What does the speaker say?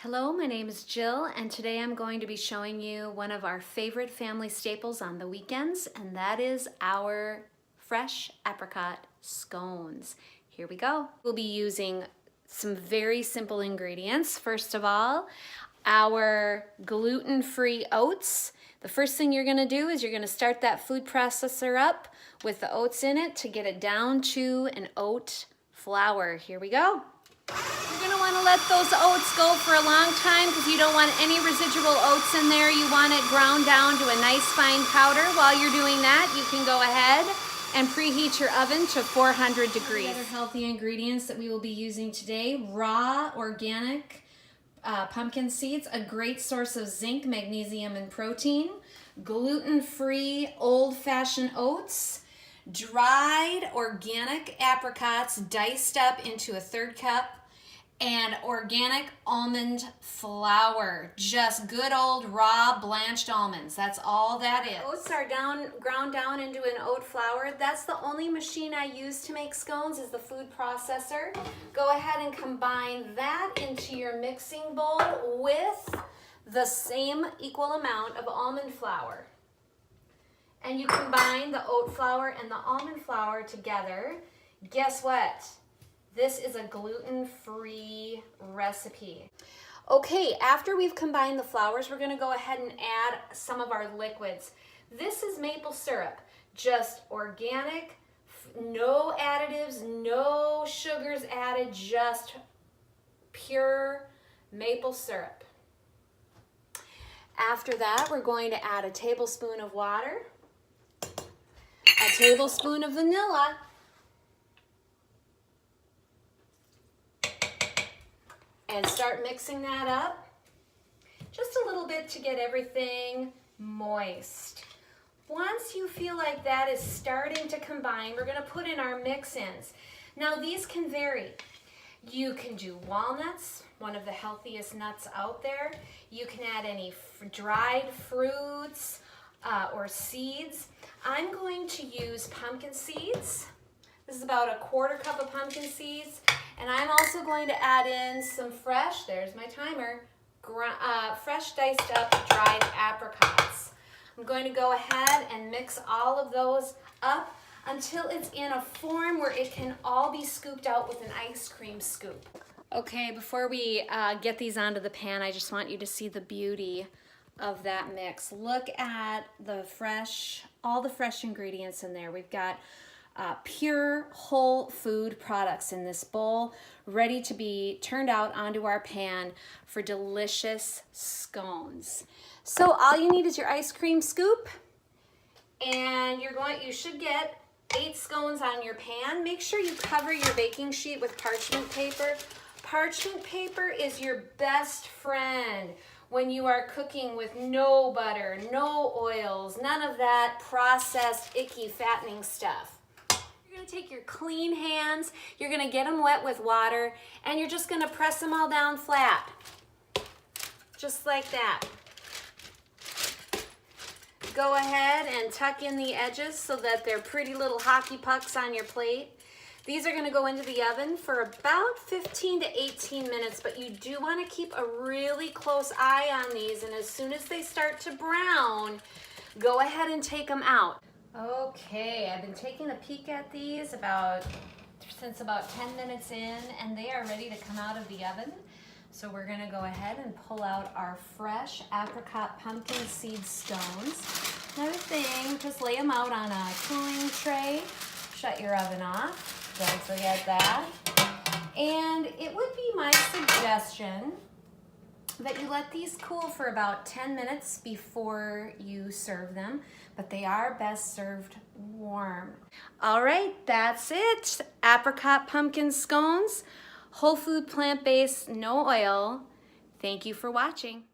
Hello, my name is Jill, and today I'm going to be showing you one of our favorite family staples on the weekends, and that is our fresh apricot scones. Here we go. We'll be using some very simple ingredients. First of all, our gluten-free oats. The first thing you're gonna do is you're gonna start that food processor up with the oats in it to get it down to an oat flour. Here we go. You're gonna wanna let those oats go for a long time because you don't want any residual oats in there. You want it ground down to a nice fine powder. While you're doing that, you can go ahead and preheat your oven to 400 degrees. Other healthy ingredients that we will be using today: raw organic pumpkin seeds, a great source of zinc, magnesium, and protein; gluten-free old-fashioned oats; dried organic apricots diced up into a 1/3 cup; and organic almond flour, just good old raw blanched almonds. That's all that is. Oats are ground down into an oat flour. That's the only machine I use to make scones, is the food processor. Go ahead and combine that into your mixing bowl with the same equal amount of almond flour. And you combine the oat flour and the almond flour together. Guess what? This is a gluten-free recipe. Okay, after we've combined the flours, we're gonna go ahead and add some of our liquids. This is maple syrup, just organic, no additives, no sugars added, just pure maple syrup. After that, we're going to add a tablespoon of water, a tablespoon of vanilla, and start mixing that up just a little bit to get everything moist. Once you feel like that is starting to combine, we're gonna put in our mix-ins. Now these can vary. You can do walnuts, one of the healthiest nuts out there. You can add any dried fruits or seeds. I'm going to use pumpkin seeds. This is about a 1/4 cup of pumpkin seeds. And I'm also going to add in some fresh, there's my timer, fresh diced up dried apricots. I'm going to go ahead and mix all of those up until it's in a form where it can all be scooped out with an ice cream scoop. Okay, before we get these onto the pan, I just want you to see the beauty of that mix. Look at all the fresh ingredients in there. We've got pure whole food products in this bowl, ready to be turned out onto our pan for delicious scones. So all you need is your ice cream scoop, and you should get 8 scones on your pan. Make sure you cover your baking sheet with parchment paper. Parchment paper is your best friend when you are cooking with no butter, no oils, none of that processed, icky, fattening stuff. You're gonna take your clean hands, you're gonna get them wet with water, and you're just gonna press them all down flat. Just like that. Go ahead and tuck in the edges so that they're pretty little hockey pucks on your plate. These are gonna go into the oven for about 15 to 18 minutes, but you do wanna keep a really close eye on these, and as soon as they start to brown, go ahead and take them out. Okay, I've been taking a peek at these since about 10 minutes in, and they are ready to come out of the oven. So we're gonna go ahead and pull out our fresh apricot pumpkin seed scones. Another thing, just lay them out on a cooling tray. Shut your oven off, don't forget that. And it would be my suggestion that you let these cool for about 10 minutes before you serve them, but they are best served warm. All right, that's it. Apricot pumpkin scones, whole food, plant-based, no oil. Thank you for watching.